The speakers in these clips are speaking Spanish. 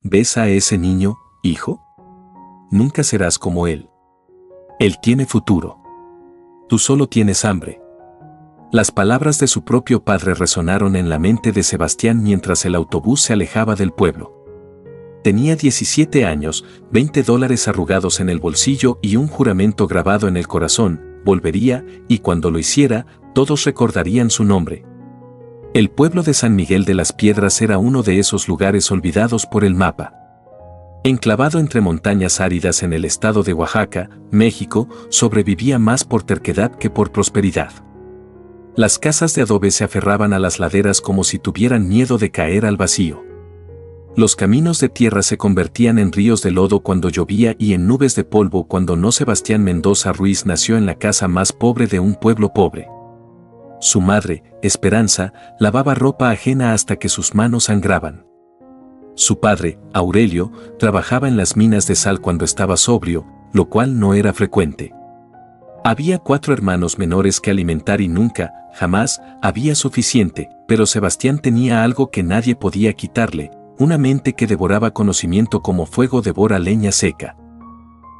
¿ves a ese niño, hijo? Nunca serás como él. Él tiene futuro. Tú solo tienes hambre. Las palabras de su propio padre resonaron en la mente de Sebastián mientras el autobús se alejaba del pueblo. Tenía 17 años, $20 arrugados en el bolsillo y un juramento grabado en el corazón: volvería, y cuando lo hiciera, todos recordarían su nombre. El pueblo de San Miguel de las Piedras era uno de esos lugares olvidados por el mapa. Enclavado entre montañas áridas en el estado de Oaxaca, México, sobrevivía más por terquedad que por prosperidad. Las casas de adobe se aferraban a las laderas como si tuvieran miedo de caer al vacío. Los caminos de tierra se convertían en ríos de lodo cuando llovía y en nubes de polvo cuando no. Sebastián Mendoza Ruiz nació en la casa más pobre de un pueblo pobre. Su madre, Esperanza, lavaba ropa ajena hasta que sus manos sangraban. Su padre, Aurelio, trabajaba en las minas de sal cuando estaba sobrio, lo cual no era frecuente. Había 4 hermanos menores que alimentar y nunca, jamás, había suficiente, pero Sebastián tenía algo que nadie podía quitarle: una mente que devoraba conocimiento como fuego devora leña seca.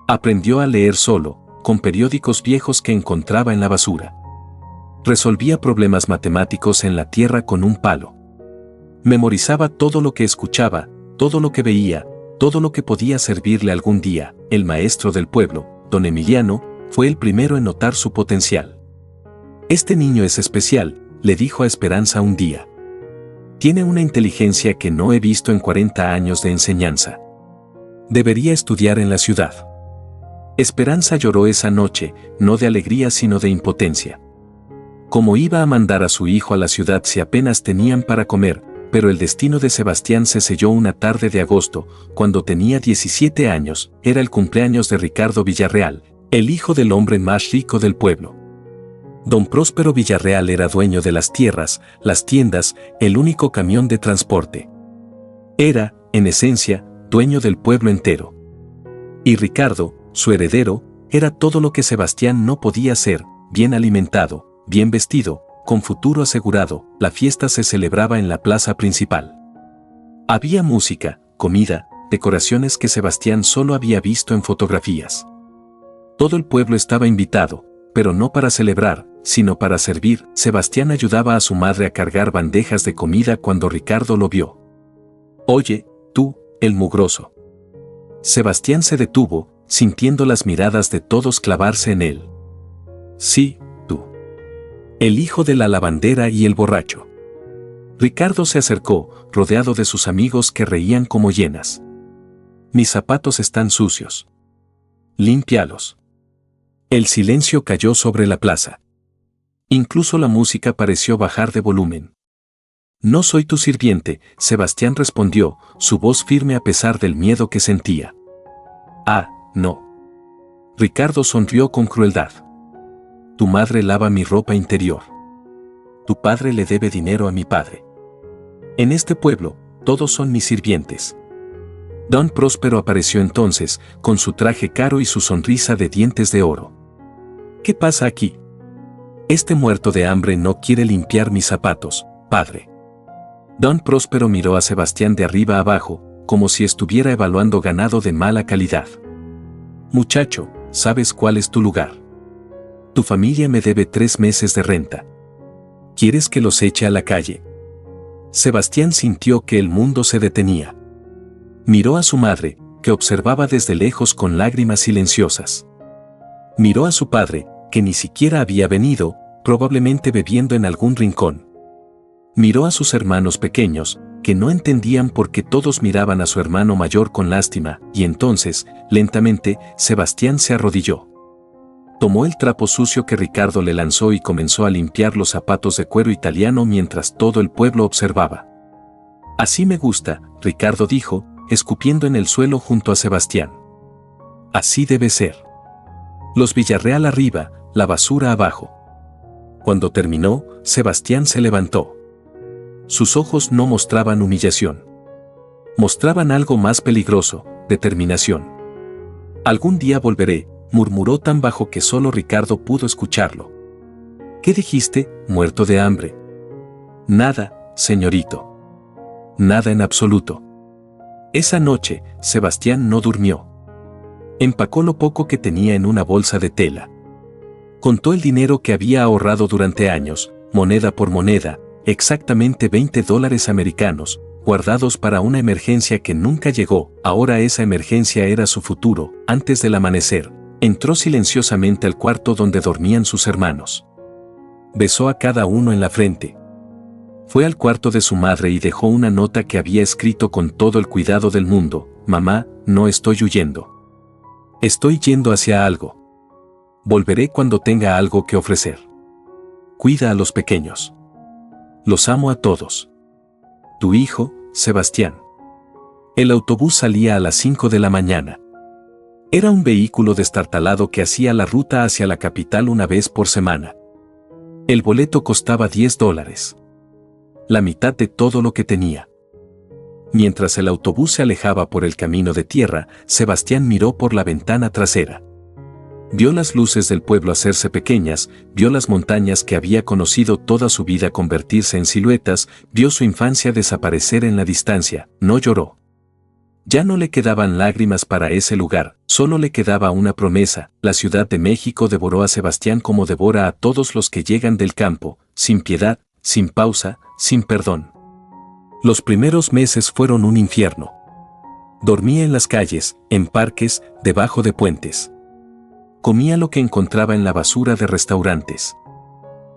Aprendió a leer solo, con periódicos viejos que encontraba en la basura. Resolvía problemas matemáticos en la tierra con un palo. Memorizaba todo lo que escuchaba, todo lo que veía, todo lo que podía servirle algún día. El maestro del pueblo, don Emiliano, fue el primero en notar su potencial. «Este niño es especial», le dijo a Esperanza un día. «Tiene una inteligencia que no he visto en 40 años de enseñanza. Debería estudiar en la ciudad». Esperanza lloró esa noche, no de alegría sino de impotencia. ¿Cómo iba a mandar a su hijo a la ciudad si apenas tenían para comer? Pero el destino de Sebastián se selló una tarde de agosto, cuando tenía 17 años. Era el cumpleaños de Ricardo Villarreal, el hijo del hombre más rico del pueblo. Don Próspero Villarreal era dueño de las tierras, las tiendas, el único camión de transporte. Era, en esencia, dueño del pueblo entero. Y Ricardo, su heredero, era todo lo que Sebastián no podía ser: bien alimentado, bien vestido, con futuro asegurado. La fiesta se celebraba en la plaza principal. Había música, comida, decoraciones que Sebastián solo había visto en fotografías. Todo el pueblo estaba invitado, pero no para celebrar, sino para servir. Sebastián ayudaba a su madre a cargar bandejas de comida cuando Ricardo lo vio. «Oye, tú, el mugroso». Sebastián se detuvo, sintiendo las miradas de todos clavarse en él. «Sí, tú. El hijo de la lavandera y el borracho». Ricardo se acercó, rodeado de sus amigos que reían como hienas. «Mis zapatos están sucios. Límpialos». El silencio cayó sobre la plaza. Incluso la música pareció bajar de volumen. «No soy tu sirviente», Sebastián respondió, su voz firme a pesar del miedo que sentía. «Ah, no». Ricardo sonrió con crueldad. «Tu madre lava mi ropa interior. Tu padre le debe dinero a mi padre. En este pueblo, todos son mis sirvientes». Don Próspero apareció entonces, con su traje caro y su sonrisa de dientes de oro. «¿Qué pasa aquí? Este muerto de hambre no quiere limpiar mis zapatos, padre». Don Próspero miró a Sebastián de arriba abajo, como si estuviera evaluando ganado de mala calidad. «Muchacho, ¿sabes cuál es tu lugar? Tu familia me debe 3 meses de renta. ¿Quieres que los eche a la calle?». Sebastián sintió que el mundo se detenía. Miró a su madre, que observaba desde lejos con lágrimas silenciosas. Miró a su padre, que ni siquiera había venido, probablemente bebiendo en algún rincón. Miró a sus hermanos pequeños, que no entendían por qué todos miraban a su hermano mayor con lástima, y entonces, lentamente, Sebastián se arrodilló. Tomó el trapo sucio que Ricardo le lanzó y comenzó a limpiar los zapatos de cuero italiano mientras todo el pueblo observaba. «Así me gusta», Ricardo dijo, escupiendo en el suelo junto a Sebastián. «Así debe ser. Los Villarreal arriba, la basura abajo». Cuando terminó, Sebastián se levantó. Sus ojos no mostraban humillación. Mostraban algo más peligroso: determinación. «Algún día volveré», murmuró tan bajo que solo Ricardo pudo escucharlo. «¿Qué dijiste, muerto de hambre?» «Nada, señorito. Nada en absoluto». Esa noche, Sebastián no durmió. Empacó lo poco que tenía en una bolsa de tela. Contó el dinero que había ahorrado durante años, moneda por moneda, exactamente $20 americanos, guardados para una emergencia que nunca llegó. Ahora esa emergencia era su futuro. Antes del amanecer, entró silenciosamente al cuarto donde dormían sus hermanos. Besó a cada uno en la frente. Fue al cuarto de su madre y dejó una nota que había escrito con todo el cuidado del mundo: «Mamá, no estoy huyendo. Estoy yendo hacia algo. Volveré cuando tenga algo que ofrecer. Cuida a los pequeños. Los amo a todos. Tu hijo, Sebastián». El autobús salía a las 5 de la mañana. Era un vehículo destartalado que hacía la ruta hacia la capital una vez por semana. El boleto costaba $10. La mitad de todo lo que tenía. Mientras el autobús se alejaba por el camino de tierra, Sebastián miró por la ventana trasera. Vio las luces del pueblo hacerse pequeñas, vio las montañas que había conocido toda su vida convertirse en siluetas, vio su infancia desaparecer en la distancia. No lloró. Ya no le quedaban lágrimas para ese lugar, solo le quedaba una promesa. La Ciudad de México devoró a Sebastián como devora a todos los que llegan del campo, sin piedad, sin pausa, sin perdón. Los primeros meses fueron un infierno. Dormía en las calles, en parques, debajo de puentes. Comía lo que encontraba en la basura de restaurantes.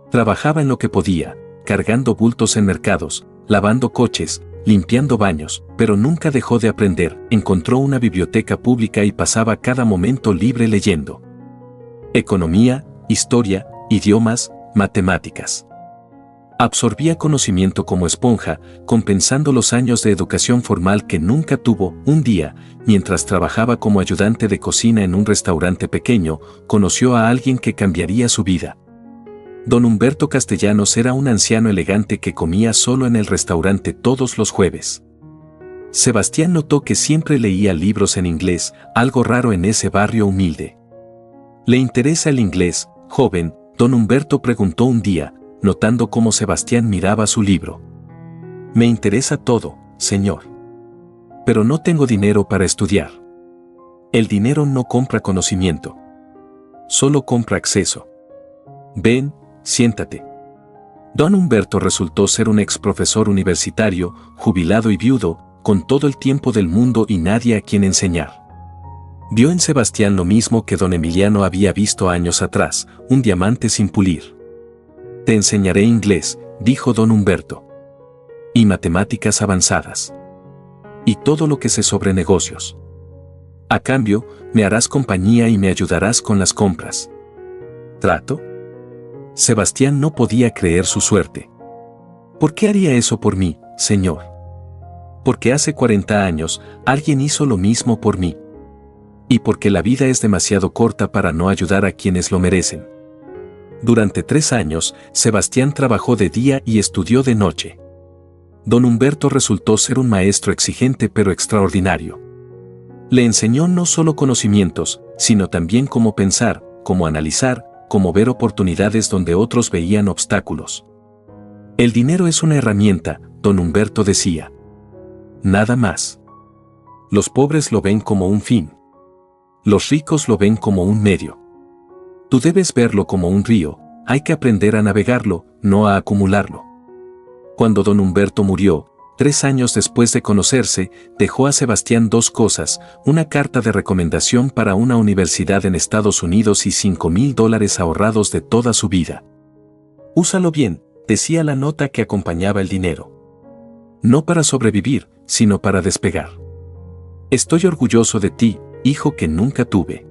Trabajaba en lo que podía, cargando bultos en mercados, lavando coches, limpiando baños, pero nunca dejó de aprender. Encontró una biblioteca pública y pasaba cada momento libre leyendo. Economía, historia, idiomas, matemáticas. Absorbía conocimiento como esponja, compensando los años de educación formal que nunca tuvo. Un día, mientras trabajaba como ayudante de cocina en un restaurante pequeño, conoció a alguien que cambiaría su vida. Don Humberto Castellanos era un anciano elegante que comía solo en el restaurante todos los jueves. Sebastián notó que siempre leía libros en inglés, algo raro en ese barrio humilde. ¿Le interesa el inglés, joven?, don Humberto preguntó un día, notando cómo Sebastián miraba su libro. Me interesa todo, señor. Pero no tengo dinero para estudiar. El dinero no compra conocimiento. Solo compra acceso. Ven, siéntate. Don Humberto resultó ser un ex profesor universitario, jubilado y viudo, con todo el tiempo del mundo y nadie a quien enseñar. Vio en Sebastián lo mismo que don Emiliano había visto años atrás, un diamante sin pulir. Te enseñaré inglés, dijo don Humberto. Y matemáticas avanzadas. Y todo lo que sé sobre negocios. A cambio, me harás compañía y me ayudarás con las compras. ¿Trato? Sebastián no podía creer su suerte. ¿Por qué haría eso por mí, señor? Porque hace 40 años, alguien hizo lo mismo por mí. Y porque la vida es demasiado corta para no ayudar a quienes lo merecen. Durante 3 años, Sebastián trabajó de día y estudió de noche. Don Humberto resultó ser un maestro exigente pero extraordinario. Le enseñó no solo conocimientos, sino también cómo pensar, cómo analizar, cómo ver oportunidades donde otros veían obstáculos. El dinero es una herramienta, don Humberto decía. Nada más. Los pobres lo ven como un fin. Los ricos lo ven como un medio. Tú debes verlo como un río, hay que aprender a navegarlo, no a acumularlo. Cuando don Humberto murió, 3 años después de conocerse, dejó a Sebastián 2 cosas, una carta de recomendación para una universidad en Estados Unidos y $5,000 ahorrados de toda su vida. Úsalo bien, decía la nota que acompañaba el dinero. No para sobrevivir, sino para despegar. Estoy orgulloso de ti, hijo que nunca tuve.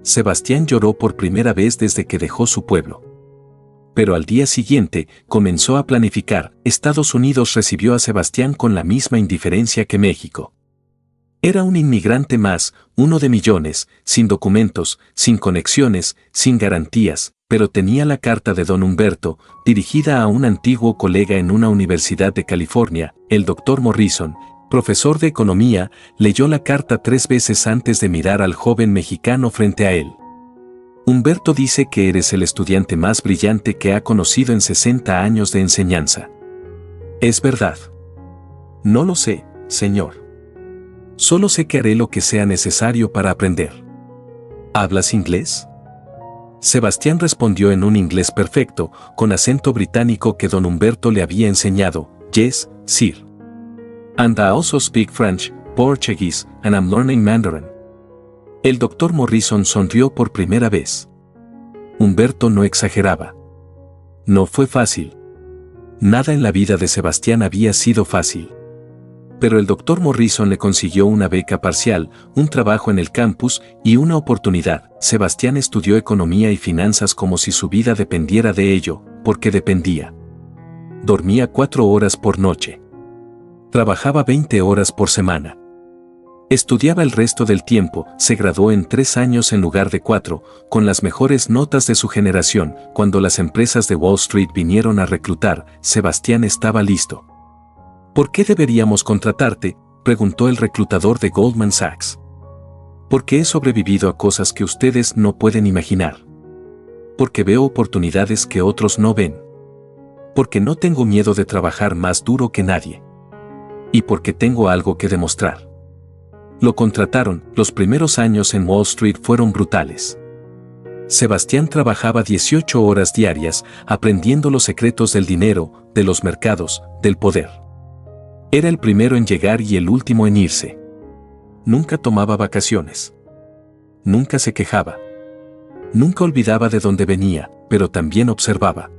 Sebastián lloró por primera vez desde que dejó su pueblo. Pero al día siguiente, comenzó a planificar. Estados Unidos recibió a Sebastián con la misma indiferencia que México. Era un inmigrante más, uno de millones, sin documentos, sin conexiones, sin garantías, pero tenía la carta de don Humberto, dirigida a un antiguo colega en una universidad de California, el Dr. Morrison, profesor de economía. Leyó la carta 3 veces antes de mirar al joven mexicano frente a él. Humberto dice que eres el estudiante más brillante que ha conocido en 60 años de enseñanza. ¿Es verdad? No lo sé, señor. Solo sé que haré lo que sea necesario para aprender. ¿Hablas inglés? Sebastián respondió en un inglés perfecto, con acento británico que don Humberto le había enseñado. Yes, sir. And I also speak French, Portuguese, and I'm learning Mandarin. El doctor Morrison sonrió por primera vez. Humberto no exageraba. No fue fácil. Nada en la vida de Sebastián había sido fácil. Pero el doctor Morrison le consiguió una beca parcial, un trabajo en el campus y una oportunidad. Sebastián estudió economía y finanzas como si su vida dependiera de ello, porque dependía. Dormía 4 horas por noche. Trabajaba 20 horas por semana. Estudiaba el resto del tiempo, se graduó en 3 años en lugar de 4, con las mejores notas de su generación. Cuando las empresas de Wall Street vinieron a reclutar, Sebastián estaba listo. ¿Por qué deberíamos contratarte?, preguntó el reclutador de Goldman Sachs. Porque he sobrevivido a cosas que ustedes no pueden imaginar. Porque veo oportunidades que otros no ven. Porque no tengo miedo de trabajar más duro que nadie. Y porque tengo algo que demostrar. Lo contrataron. Los primeros años en Wall Street fueron brutales. Sebastián trabajaba 18 horas diarias, aprendiendo los secretos del dinero, de los mercados, del poder. Era el primero en llegar y el último en irse. Nunca tomaba vacaciones. Nunca se quejaba. Nunca olvidaba de dónde venía, pero también observaba.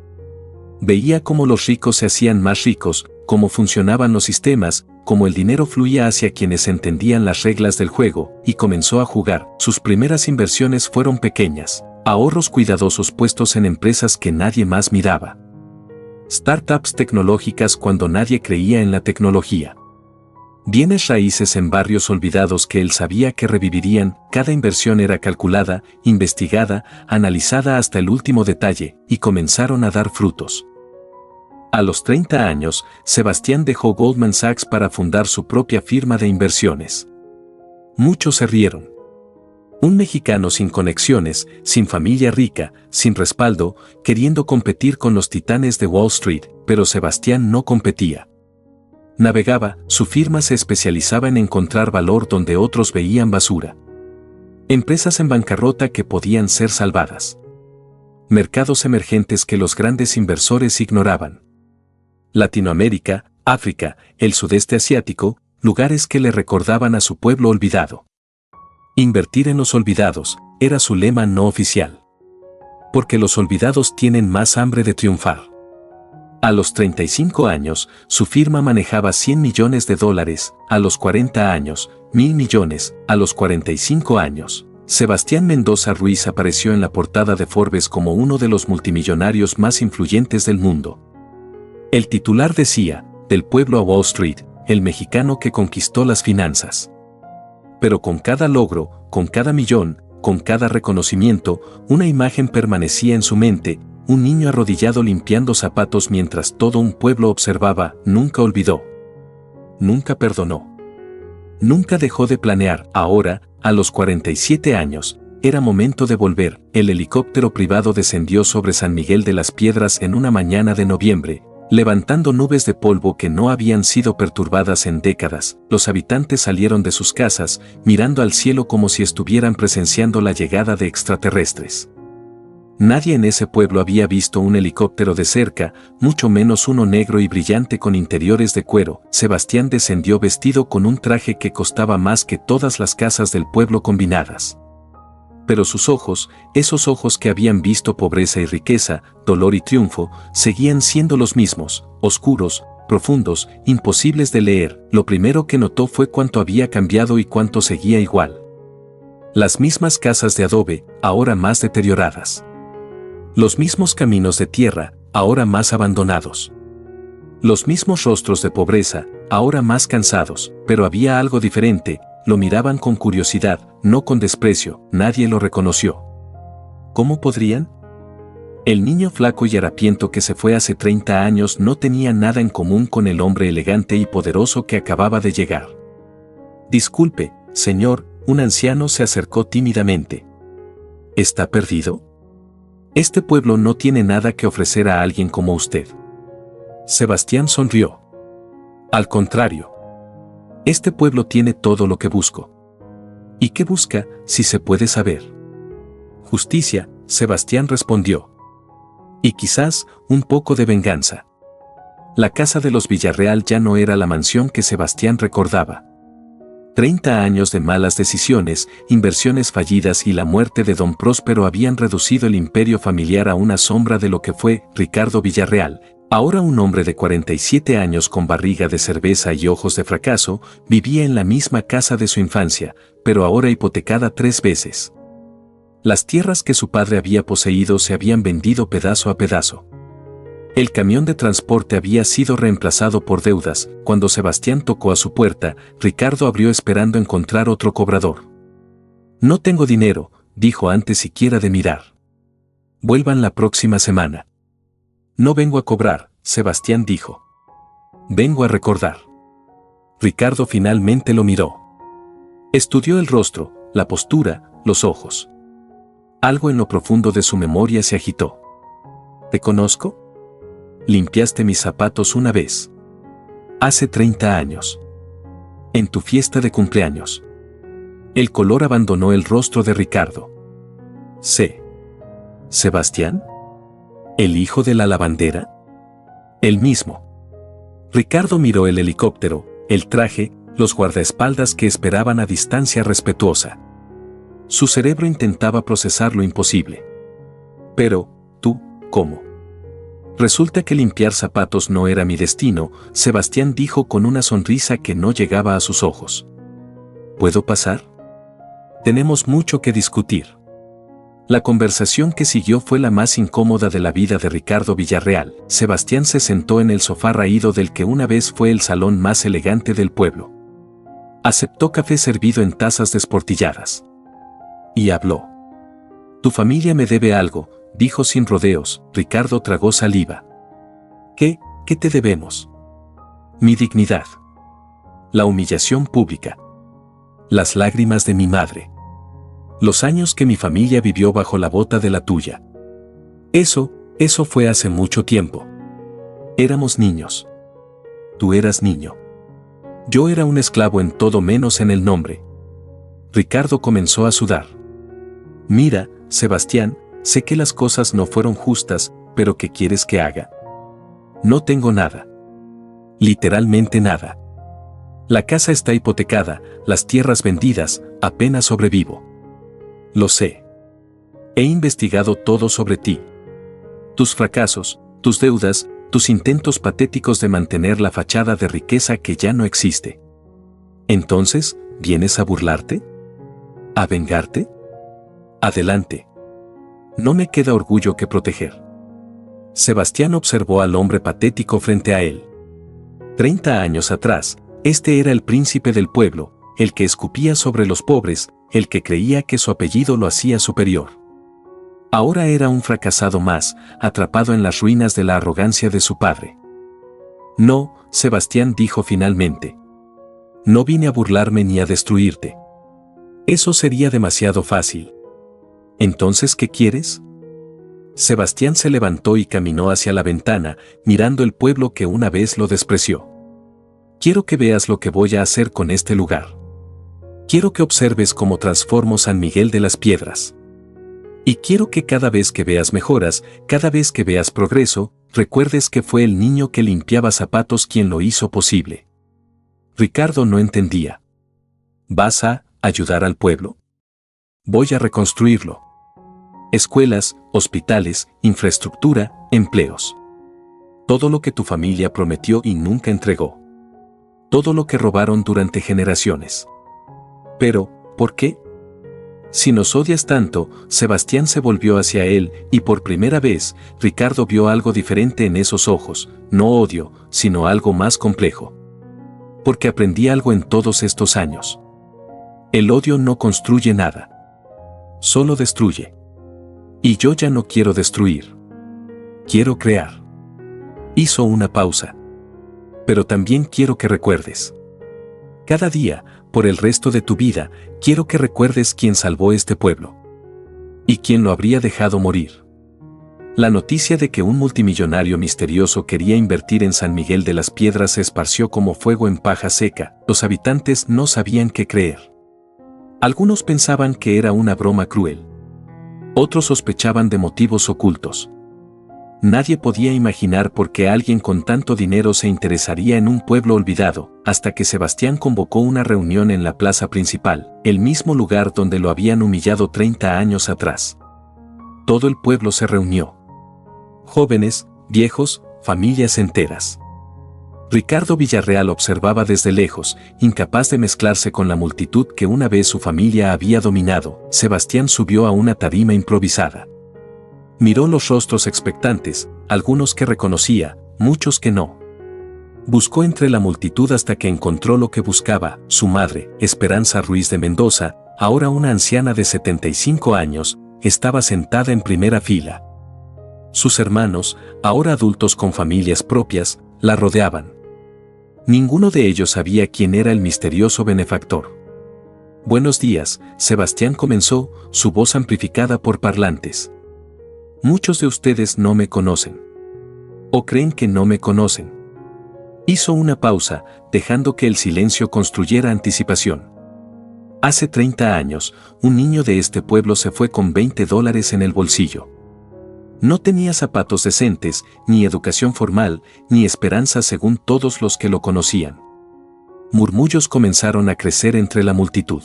Veía cómo los ricos se hacían más ricos, cómo funcionaban los sistemas, cómo el dinero fluía hacia quienes entendían las reglas del juego, y comenzó a jugar. Sus primeras inversiones fueron pequeñas, ahorros cuidadosos puestos en empresas que nadie más miraba. Startups tecnológicas cuando nadie creía en la tecnología. Bienes raíces en barrios olvidados que él sabía que revivirían. Cada inversión era calculada, investigada, analizada hasta el último detalle, y comenzaron a dar frutos. A los 30 años, Sebastián dejó Goldman Sachs para fundar su propia firma de inversiones. Muchos se rieron. Un mexicano sin conexiones, sin familia rica, sin respaldo, queriendo competir con los titanes de Wall Street, pero Sebastián no competía. Navegaba, su firma se especializaba en encontrar valor donde otros veían basura. Empresas en bancarrota que podían ser salvadas. Mercados emergentes que los grandes inversores ignoraban. Latinoamérica, África, el sudeste asiático, lugares que le recordaban a su pueblo olvidado. Invertir en los olvidados, era su lema no oficial. Porque los olvidados tienen más hambre de triunfar. A los 35 años, su firma manejaba $100 millones, a los 40 años, 1.000 millones, a los 45 años. Sebastián Mendoza Ruiz apareció en la portada de Forbes como uno de los multimillonarios más influyentes del mundo. El titular decía, del pueblo a Wall Street, el mexicano que conquistó las finanzas. Pero con cada logro, con cada millón, con cada reconocimiento, una imagen permanecía en su mente, un niño arrodillado limpiando zapatos mientras todo un pueblo observaba. Nunca olvidó. Nunca perdonó. Nunca dejó de planear. Ahora, a los 47 años, era momento de volver. El helicóptero privado descendió sobre San Miguel de las Piedras en una mañana de noviembre, levantando nubes de polvo que no habían sido perturbadas en décadas. Los habitantes salieron de sus casas, mirando al cielo como si estuvieran presenciando la llegada de extraterrestres. Nadie en ese pueblo había visto un helicóptero de cerca, mucho menos uno negro y brillante con interiores de cuero. Sebastián descendió vestido con un traje que costaba más que todas las casas del pueblo combinadas. Pero sus ojos, esos ojos que habían visto pobreza y riqueza, dolor y triunfo, seguían siendo los mismos, oscuros, profundos, imposibles de leer. Lo primero que notó fue cuánto había cambiado y cuánto seguía igual. Las mismas casas de adobe, ahora más deterioradas. Los mismos caminos de tierra, ahora más abandonados. Los mismos rostros de pobreza, ahora más cansados, pero había algo diferente. Lo miraban con curiosidad, no con desprecio. Nadie lo reconoció. ¿Cómo podrían? El niño flaco y harapiento que se fue hace 30 años no tenía nada en común con el hombre elegante y poderoso que acababa de llegar. Disculpe, señor, un anciano se acercó tímidamente. ¿Está perdido? Este pueblo no tiene nada que ofrecer a alguien como usted. Sebastián sonrió. Al contrario. Este pueblo tiene todo lo que busco. ¿Y qué busca, si se puede saber? Justicia, Sebastián respondió. Y quizás, un poco de venganza. La casa de los Villarreal ya no era la mansión que Sebastián recordaba. 30 años de malas decisiones, inversiones fallidas y la muerte de don Próspero habían reducido el imperio familiar a una sombra de lo que fue Ricardo Villarreal. Ahora un hombre de 47 años con barriga de cerveza y ojos de fracaso, vivía en la misma casa de su infancia, pero ahora hipotecada 3 veces. Las tierras que su padre había poseído se habían vendido pedazo a pedazo. El camión de transporte había sido reemplazado por deudas. Cuando Sebastián tocó a su puerta, Ricardo abrió esperando encontrar otro cobrador. No tengo dinero, dijo antes siquiera de mirar. Vuelvan la próxima semana. No vengo a cobrar, Sebastián dijo. Vengo a recordar. Ricardo finalmente lo miró. Estudió el rostro, la postura, los ojos. Algo en lo profundo de su memoria se agitó. ¿Te conozco? Limpiaste mis zapatos una vez. Hace 30 años. En tu fiesta de cumpleaños. El color abandonó el rostro de Ricardo. ¿Sebastián? ¿El hijo de la lavandera? El mismo. Ricardo miró el helicóptero, el traje, los guardaespaldas que esperaban a distancia respetuosa. Su cerebro intentaba procesar lo imposible. Pero, ¿tú, cómo? Resulta que limpiar zapatos no era mi destino, Sebastián dijo con una sonrisa que no llegaba a sus ojos. ¿Puedo pasar? Tenemos mucho que discutir. La conversación que siguió fue la más incómoda de la vida de Ricardo Villarreal. Sebastián se sentó en el sofá raído del que una vez fue el salón más elegante del pueblo. Aceptó café servido en tazas desportilladas. Y habló. Tu familia me debe algo, dijo sin rodeos. Ricardo tragó saliva. ¿Qué te debemos? Mi dignidad. La humillación pública. Las lágrimas de mi madre. Los años que mi familia vivió bajo la bota de la tuya. Eso fue hace mucho tiempo. Éramos niños. Tú eras niño. Yo era un esclavo en todo menos en el nombre. Ricardo comenzó a sudar. Mira, Sebastián, sé que las cosas no fueron justas, pero ¿qué quieres que haga? No tengo nada. Literalmente nada. La casa está hipotecada, las tierras vendidas, apenas sobrevivo. Lo sé. He investigado todo sobre ti. Tus fracasos, tus deudas, tus intentos patéticos de mantener la fachada de riqueza que ya no existe. Entonces, ¿vienes a burlarte? ¿A vengarte? Adelante. No me queda orgullo que proteger. Sebastián observó al hombre patético frente a él. 30 años atrás, este era el príncipe del pueblo, el que escupía sobre los pobres, el que creía que su apellido lo hacía superior. Ahora era un fracasado más, atrapado en las ruinas de la arrogancia de su padre. No, Sebastián dijo finalmente. No vine a burlarme ni a destruirte. Eso sería demasiado fácil. ¿Entonces qué quieres? Sebastián se levantó y caminó hacia la ventana, mirando el pueblo que una vez lo despreció. Quiero que veas lo que voy a hacer con este lugar. Quiero que observes cómo transformo San Miguel de las Piedras. Y quiero que cada vez que veas mejoras, cada vez que veas progreso, recuerdes que fue el niño que limpiaba zapatos quien lo hizo posible. Ricardo no entendía. ¿Vas a ayudar al pueblo? Voy a reconstruirlo. Escuelas, hospitales, infraestructura, empleos. Todo lo que tu familia prometió y nunca entregó. Todo lo que robaron durante generaciones. Pero, ¿por qué? Si nos odias tanto, Sebastián se volvió hacia él, y por primera vez, Ricardo vio algo diferente en esos ojos, no odio, sino algo más complejo. Porque aprendí algo en todos estos años. El odio no construye nada. Solo destruye. Y yo ya no quiero destruir. Quiero crear. Hizo una pausa. Pero también quiero que recuerdes. Cada día, por el resto de tu vida, quiero que recuerdes quién salvó este pueblo. Y quién lo habría dejado morir. La noticia de que un multimillonario misterioso quería invertir en San Miguel de las Piedras se esparció como fuego en paja seca. Los habitantes no sabían qué creer. Algunos pensaban que era una broma cruel. Otros sospechaban de motivos ocultos. Nadie podía imaginar por qué alguien con tanto dinero se interesaría en un pueblo olvidado, hasta que Sebastián convocó una reunión en la plaza principal, el mismo lugar donde lo habían humillado 30 años atrás. Todo el pueblo se reunió. Jóvenes, viejos, familias enteras. Ricardo Villarreal observaba desde lejos, incapaz de mezclarse con la multitud que una vez su familia había dominado. Sebastián subió a una tarima improvisada. Miró los rostros expectantes, algunos que reconocía, muchos que no. Buscó entre la multitud hasta que encontró lo que buscaba. Su madre, Esperanza Ruiz de Mendoza, ahora una anciana de 75 años, estaba sentada en primera fila. Sus hermanos, ahora adultos con familias propias, la rodeaban. Ninguno de ellos sabía quién era el misterioso benefactor. Buenos días, Sebastián comenzó, su voz amplificada por parlantes. Muchos de ustedes no me conocen. ¿O creen que no me conocen? Hizo una pausa, dejando que el silencio construyera anticipación. Hace 30 años, un niño de este pueblo se fue con $20 en el bolsillo. No tenía zapatos decentes, ni educación formal, ni esperanza según todos los que lo conocían. Murmullos comenzaron a crecer entre la multitud.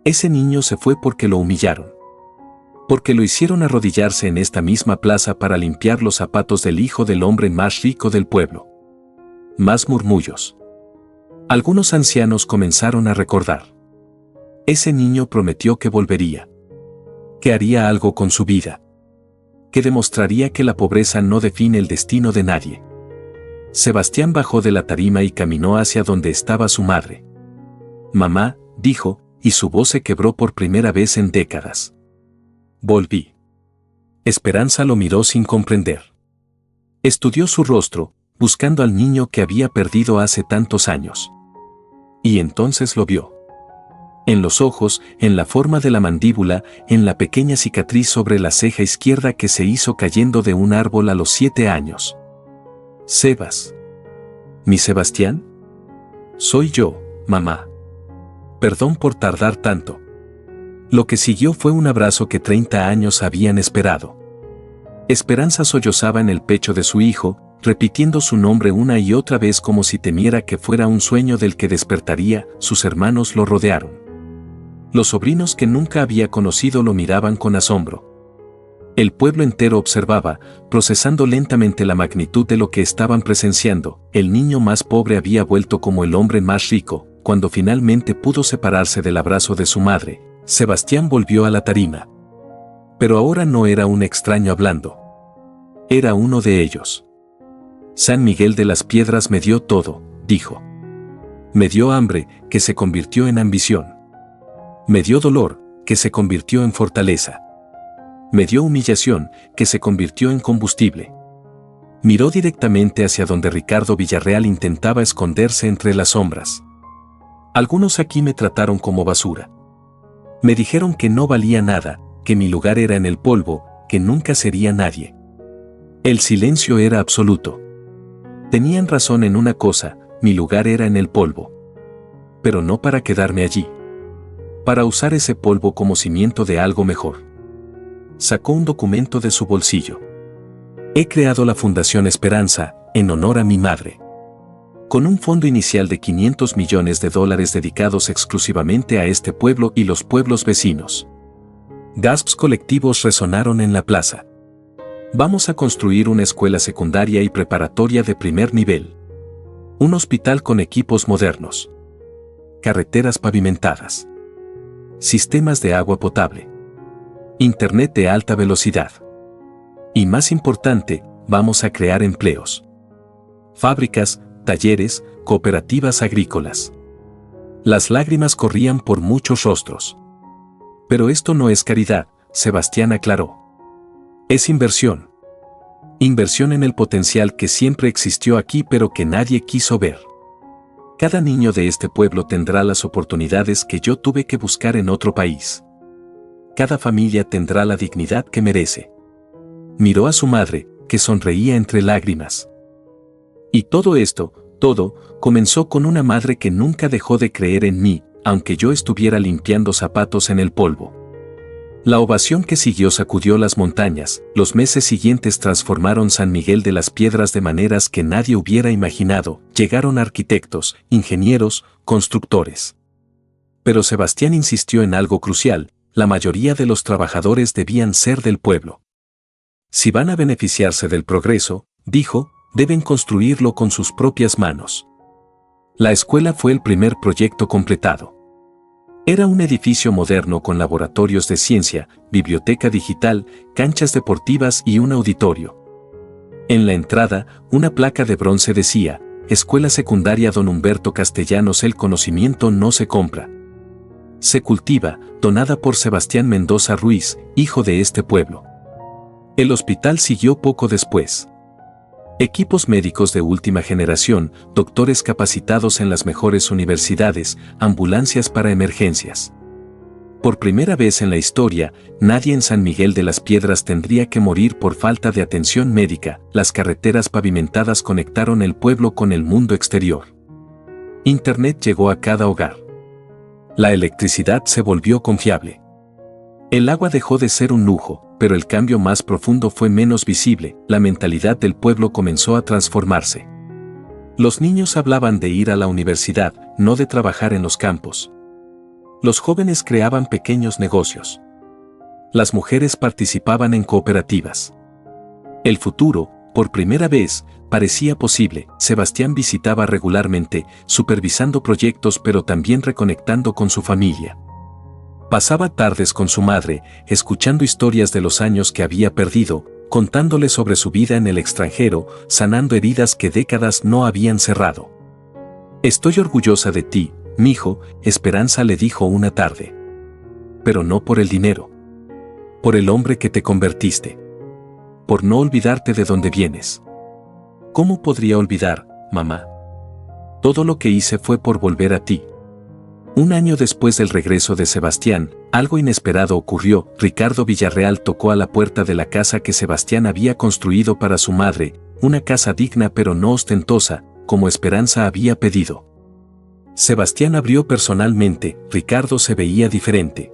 Ese niño se fue porque lo humillaron. Porque lo hicieron arrodillarse en esta misma plaza para limpiar los zapatos del hijo del hombre más rico del pueblo. Más murmullos. Algunos ancianos comenzaron a recordar. Ese niño prometió que volvería. Que haría algo con su vida. Que demostraría que la pobreza no define el destino de nadie. Sebastián bajó de la tarima y caminó hacia donde estaba su madre. Mamá, dijo, y su voz se quebró por primera vez en décadas. Volví. Esperanza lo miró sin comprender. Estudió su rostro, buscando al niño que había perdido hace tantos años. Y entonces lo vio. En los ojos, en la forma de la mandíbula, en la pequeña cicatriz sobre la ceja izquierda que se hizo cayendo de un árbol a los 7 años. Sebas. ¿Mi Sebastián? Soy yo, mamá. Perdón por tardar tanto. Lo que siguió fue un abrazo que 30 años habían esperado. Esperanza sollozaba en el pecho de su hijo, repitiendo su nombre una y otra vez como si temiera que fuera un sueño del que despertaría. Sus hermanos lo rodearon. Los sobrinos que nunca había conocido lo miraban con asombro. El pueblo entero observaba, procesando lentamente la magnitud de lo que estaban presenciando. El niño más pobre había vuelto como el hombre más rico. Cuando finalmente pudo separarse del abrazo de su madre, Sebastián volvió a la tarima. Pero ahora no era un extraño hablando. Era uno de ellos. San Miguel de las Piedras me dio todo, dijo. Me dio hambre, que se convirtió en ambición. Me dio dolor, que se convirtió en fortaleza. Me dio humillación, que se convirtió en combustible. Miró directamente hacia donde Ricardo Villarreal intentaba esconderse entre las sombras. Algunos aquí me trataron como basura. Me dijeron que no valía nada, que mi lugar era en el polvo, que nunca sería nadie. El silencio era absoluto. Tenían razón en una cosa, mi lugar era en el polvo. Pero no para quedarme allí. Para usar ese polvo como cimiento de algo mejor. Sacó un documento de su bolsillo. He creado la Fundación Esperanza, en honor a mi madre. Con un fondo inicial de $500 millones dedicados exclusivamente a este pueblo y los pueblos vecinos. Gasps colectivos resonaron en la plaza. Vamos a construir una escuela secundaria y preparatoria de primer nivel. Un hospital con equipos modernos. Carreteras pavimentadas. Sistemas de agua potable. Internet de alta velocidad. Y más importante, vamos a crear empleos. Fábricas, talleres, cooperativas agrícolas. Las lágrimas corrían por muchos rostros. Pero esto no es caridad, Sebastián aclaró. Es inversión. Inversión en el potencial que siempre existió aquí pero que nadie quiso ver. Cada niño de este pueblo tendrá las oportunidades que yo tuve que buscar en otro país. Cada familia tendrá la dignidad que merece. Miró a su madre, que sonreía entre lágrimas. Y todo esto, todo, comenzó con una madre que nunca dejó de creer en mí, aunque yo estuviera limpiando zapatos en el polvo. La ovación que siguió sacudió las montañas. Los meses siguientes transformaron San Miguel de las Piedras de maneras que nadie hubiera imaginado. Llegaron arquitectos, ingenieros, constructores. Pero Sebastián insistió en algo crucial: la mayoría de los trabajadores debían ser del pueblo. Si van a beneficiarse del progreso, dijo, deben construirlo con sus propias manos. La escuela fue el primer proyecto completado. Era un edificio moderno con laboratorios de ciencia, biblioteca digital, canchas deportivas y un auditorio. En la entrada, una placa de bronce decía: Escuela Secundaria Don Humberto Castellanos. El conocimiento no se compra, se cultiva, donada por Sebastián Mendoza Ruiz, hijo de este pueblo. El hospital siguió poco después. Equipos médicos de última generación, doctores capacitados en las mejores universidades, ambulancias para emergencias. Por primera vez en la historia, nadie en San Miguel de las Piedras tendría que morir por falta de atención médica. Las carreteras pavimentadas conectaron el pueblo con el mundo exterior. Internet llegó a cada hogar. La electricidad se volvió confiable. El agua dejó de ser un lujo, pero el cambio más profundo fue menos visible. La mentalidad del pueblo comenzó a transformarse. Los niños hablaban de ir a la universidad, no de trabajar en los campos. Los jóvenes creaban pequeños negocios. Las mujeres participaban en cooperativas. El futuro, por primera vez, parecía posible. Sebastián visitaba regularmente, supervisando proyectos pero también reconectando con su familia. Pasaba tardes con su madre, escuchando historias de los años que había perdido, contándole sobre su vida en el extranjero, sanando heridas que décadas no habían cerrado. Estoy orgullosa de ti, mijo, Esperanza le dijo una tarde. Pero no por el dinero. Por el hombre que te convertiste. Por no olvidarte de dónde vienes. ¿Cómo podría olvidar, mamá? Todo lo que hice fue por volver a ti. Un año después del regreso de Sebastián, algo inesperado ocurrió. Ricardo Villarreal tocó a la puerta de la casa que Sebastián había construido para su madre, una casa digna pero no ostentosa, como Esperanza había pedido. Sebastián abrió personalmente. Ricardo se veía diferente.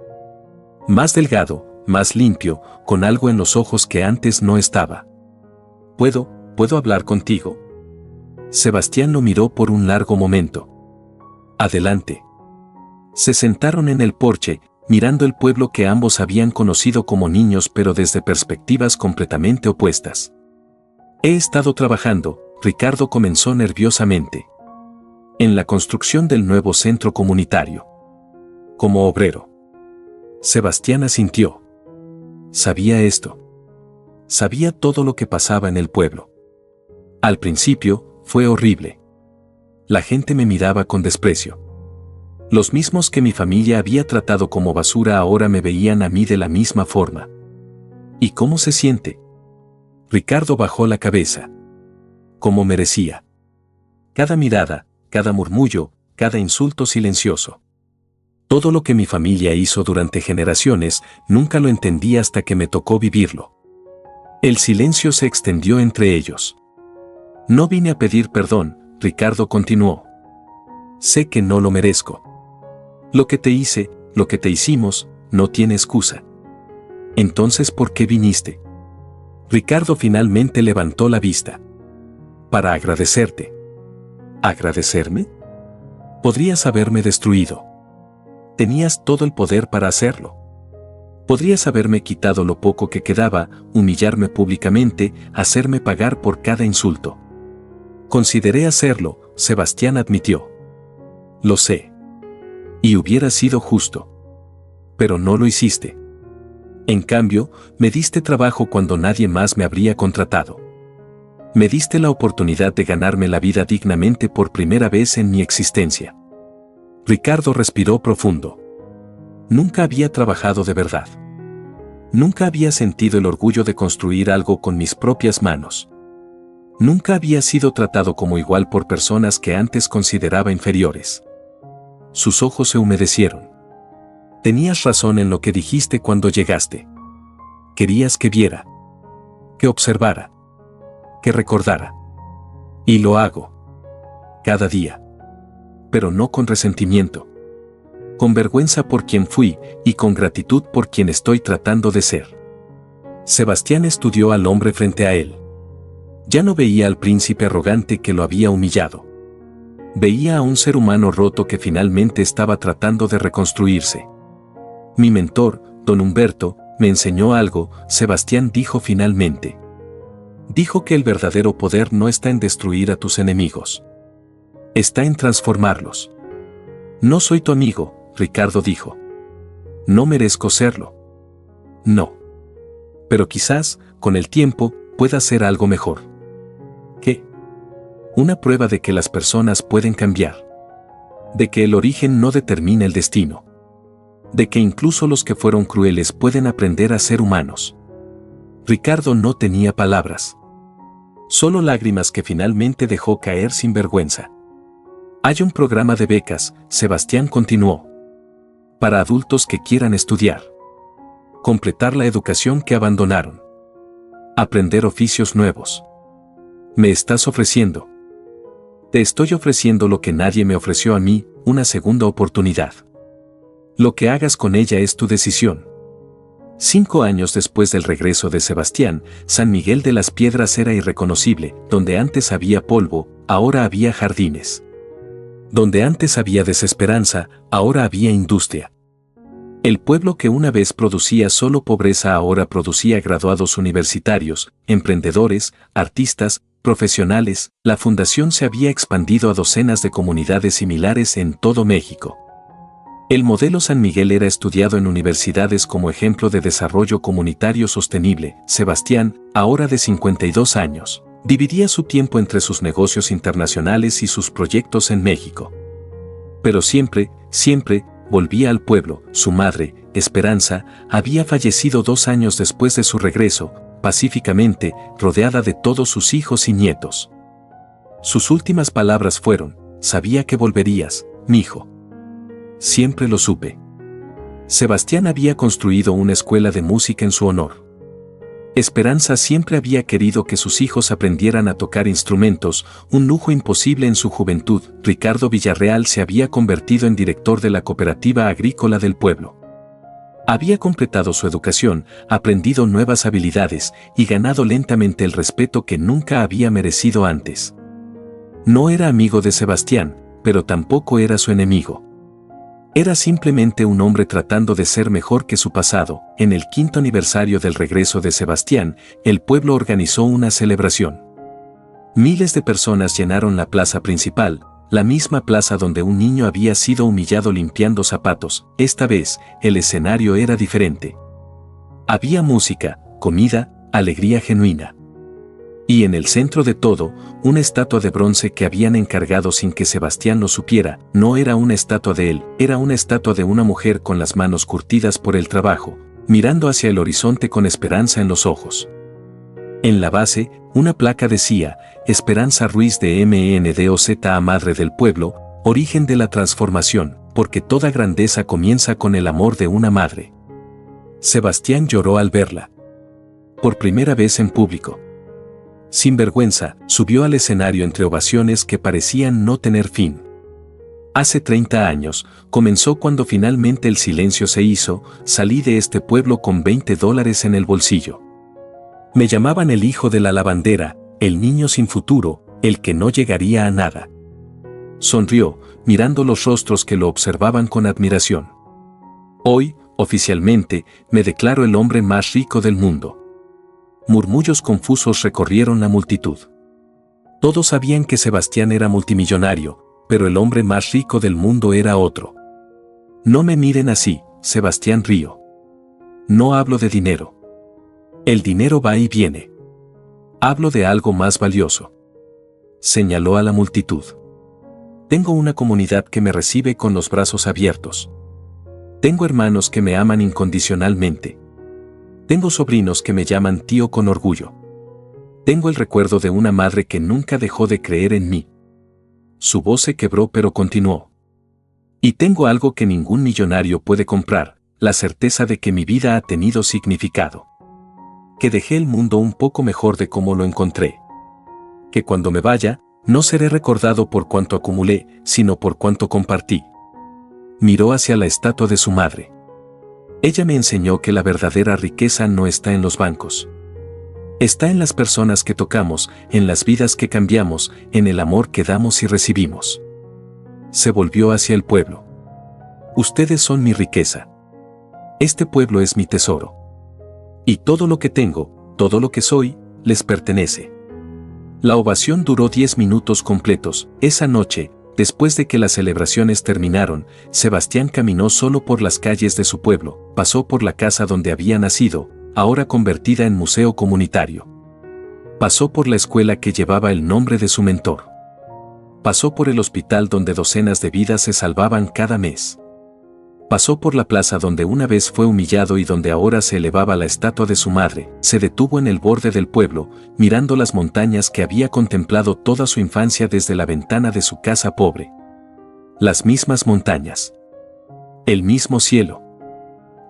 Más delgado, más limpio, con algo en los ojos que antes no estaba. ¿Puedo hablar contigo? Sebastián lo miró por un largo momento. Adelante. Se sentaron en el porche, mirando el pueblo que ambos habían conocido como niños pero desde perspectivas completamente opuestas. He estado trabajando, Ricardo comenzó nerviosamente. En la construcción del nuevo centro comunitario. Como obrero. Sebastián asintió. Sabía esto. Sabía todo lo que pasaba en el pueblo. Al principio, fue horrible. La gente me miraba con desprecio. Los mismos que mi familia había tratado como basura ahora me veían a mí de la misma forma. ¿Y cómo se siente? Ricardo bajó la cabeza. Como merecía. Cada mirada, cada murmullo, cada insulto silencioso. Todo lo que mi familia hizo durante generaciones, nunca lo entendí hasta que me tocó vivirlo. El silencio se extendió entre ellos. No vine a pedir perdón, Ricardo continuó. Sé que no lo merezco. Lo que te hice, lo que te hicimos, no tiene excusa. Entonces, ¿por qué viniste? Ricardo finalmente levantó la vista. Para agradecerte. ¿Agradecerme? Podrías haberme destruido. Tenías todo el poder para hacerlo. Podrías haberme quitado lo poco que quedaba, humillarme públicamente, hacerme pagar por cada insulto. Consideré hacerlo, Sebastián admitió. Lo sé. Y hubiera sido justo. Pero no lo hiciste. En cambio, me diste trabajo cuando nadie más me habría contratado. Me diste la oportunidad de ganarme la vida dignamente por primera vez en mi existencia. Ricardo respiró profundo. Nunca había trabajado de verdad. Nunca había sentido el orgullo de construir algo con mis propias manos. Nunca había sido tratado como igual por personas que antes consideraba inferiores. Sus ojos se humedecieron. Tenías razón en lo que dijiste cuando llegaste. Querías que viera. que observara, que recordara. Y lo hago. Cada día. Pero no con resentimiento. Con vergüenza por quien fui y con gratitud por quien estoy tratando de ser. Sebastián estudió al hombre frente a él. Ya no veía al príncipe arrogante que lo había humillado. Veía a un ser humano roto que finalmente estaba tratando de reconstruirse. Mi mentor, don Humberto, me enseñó algo, Sebastián dijo finalmente. Dijo que el verdadero poder no está en destruir a tus enemigos. Está en transformarlos. No soy tu amigo, Ricardo dijo. No merezco serlo. No. Pero quizás, con el tiempo, pueda ser algo mejor. ¿Qué? Una prueba de que las personas pueden cambiar. De que el origen no determina el destino. De que incluso los que fueron crueles pueden aprender a ser humanos. Ricardo no tenía palabras. Solo lágrimas que finalmente dejó caer sin vergüenza. Hay un programa de becas, Sebastián continuó. Para adultos que quieran estudiar. Completar la educación que abandonaron. Aprender oficios nuevos. Me estás ofreciendo. Te estoy ofreciendo lo que nadie me ofreció a mí, una segunda oportunidad. Lo que hagas con ella es tu decisión. 5 años después del regreso de Sebastián, San Miguel de las Piedras era irreconocible, donde antes había polvo, ahora había jardines. Donde antes había desesperanza, ahora había industria. El pueblo que una vez producía solo pobreza ahora producía graduados universitarios, emprendedores, artistas, profesionales. La fundación se había expandido a docenas de comunidades similares en todo México. El modelo San Miguel era estudiado en universidades como ejemplo de desarrollo comunitario sostenible. Sebastián, ahora de 52 años, dividía su tiempo entre sus negocios internacionales y sus proyectos en México. Pero siempre, volvía al pueblo. Su madre, Esperanza, había fallecido 2 años después de su regreso, pacíficamente, rodeada de todos sus hijos y nietos. Sus últimas palabras fueron: sabía que volverías, mijo. Siempre lo supe. Sebastián había construido una escuela de música en su honor. Esperanza siempre había querido que sus hijos aprendieran a tocar instrumentos, un lujo imposible en su juventud. Ricardo Villarreal se había convertido en director de la cooperativa agrícola del pueblo. Había completado su educación, aprendido nuevas habilidades y ganado lentamente el respeto que nunca había merecido antes. No era amigo de Sebastián, pero tampoco era su enemigo. Era simplemente un hombre tratando de ser mejor que su pasado. En el 5º aniversario del regreso de Sebastián, el pueblo organizó una celebración. Miles de personas llenaron la plaza principal, la misma plaza donde un niño había sido humillado limpiando zapatos. Esta vez, el escenario era diferente. Había música, comida, alegría genuina. Y en el centro de todo, una estatua de bronce que habían encargado sin que Sebastián lo supiera. No era una estatua de él, era una estatua de una mujer con las manos curtidas por el trabajo, mirando hacia el horizonte con esperanza en los ojos. En la base, una placa decía: Esperanza Ruiz de MNDOZA, Madre del Pueblo, origen de la transformación, porque toda grandeza comienza con el amor de una madre. Sebastián lloró al verla. Por primera vez en público. Sin vergüenza, subió al escenario entre ovaciones que parecían no tener fin. Hace 30 años, comenzó cuando finalmente el silencio se hizo. Salí de este pueblo con $20 en el bolsillo. Me llamaban el hijo de la lavandera, el niño sin futuro, el que no llegaría a nada. Sonrió, mirando los rostros que lo observaban con admiración. Hoy, oficialmente, me declaro el hombre más rico del mundo. Murmullos confusos recorrieron la multitud. Todos sabían que Sebastián era multimillonario, pero el hombre más rico del mundo era otro. No me miren así, Sebastián Río. No hablo de dinero. El dinero va y viene. Hablo de algo más valioso. Señaló a la multitud. Tengo una comunidad que me recibe con los brazos abiertos. Tengo hermanos que me aman incondicionalmente. Tengo sobrinos que me llaman tío con orgullo. Tengo el recuerdo de una madre que nunca dejó de creer en mí. Su voz se quebró pero continuó. Y tengo algo que ningún millonario puede comprar, la certeza de que mi vida ha tenido significado. que dejé el mundo un poco mejor de como lo encontré. Que cuando me vaya, no seré recordado por cuanto acumulé, sino por cuanto compartí. Miró hacia la estatua de su madre. Ella me enseñó que la verdadera riqueza no está en los bancos. Está en las personas que tocamos, en las vidas que cambiamos, en el amor que damos y recibimos. Se volvió hacia el pueblo. Ustedes son mi riqueza. Este pueblo es mi tesoro. Y todo lo que tengo, todo lo que soy, les pertenece. La ovación duró 10 minutos completos. Esa noche, después de que las celebraciones terminaron, Sebastián caminó solo por las calles de su pueblo, pasó por la casa donde había nacido, ahora convertida en museo comunitario. Pasó por la escuela que llevaba el nombre de su mentor. Pasó por el hospital donde docenas de vidas se salvaban cada mes. Pasó por la plaza donde una vez fue humillado y donde ahora se elevaba la estatua de su madre. Se detuvo en el borde del pueblo, mirando las montañas que había contemplado toda su infancia desde la ventana de su casa pobre. Las mismas montañas. El mismo cielo.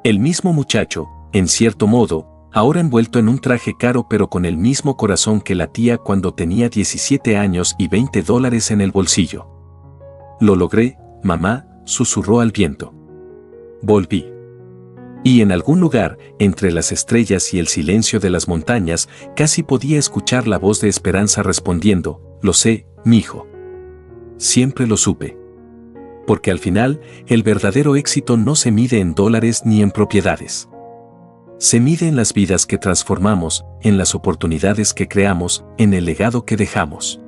El mismo muchacho, en cierto modo, ahora envuelto en un traje caro pero con el mismo corazón que latía cuando tenía 17 años y $20 en el bolsillo. Lo logré, mamá, susurró al viento. Volví. Y en algún lugar, entre las estrellas y el silencio de las montañas, casi podía escuchar la voz de Esperanza respondiendo, lo sé, mijo. Siempre lo supe. Porque al final, el verdadero éxito no se mide en dólares ni en propiedades. Se mide en las vidas que transformamos, en las oportunidades que creamos, en el legado que dejamos.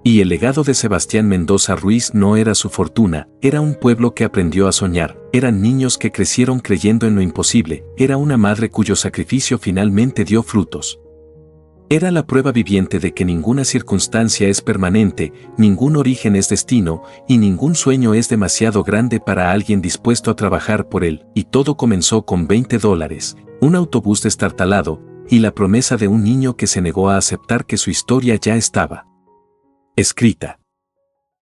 Y el legado de Sebastián Mendoza Ruiz no era su fortuna, era un pueblo que aprendió a soñar, eran niños que crecieron creyendo en lo imposible, era una madre cuyo sacrificio finalmente dio frutos. Era la prueba viviente de que ninguna circunstancia es permanente, ningún origen es destino, y ningún sueño es demasiado grande para alguien dispuesto a trabajar por él, y todo comenzó con $20, un autobús destartalado, y la promesa de un niño que se negó a aceptar que su historia ya estaba escrita.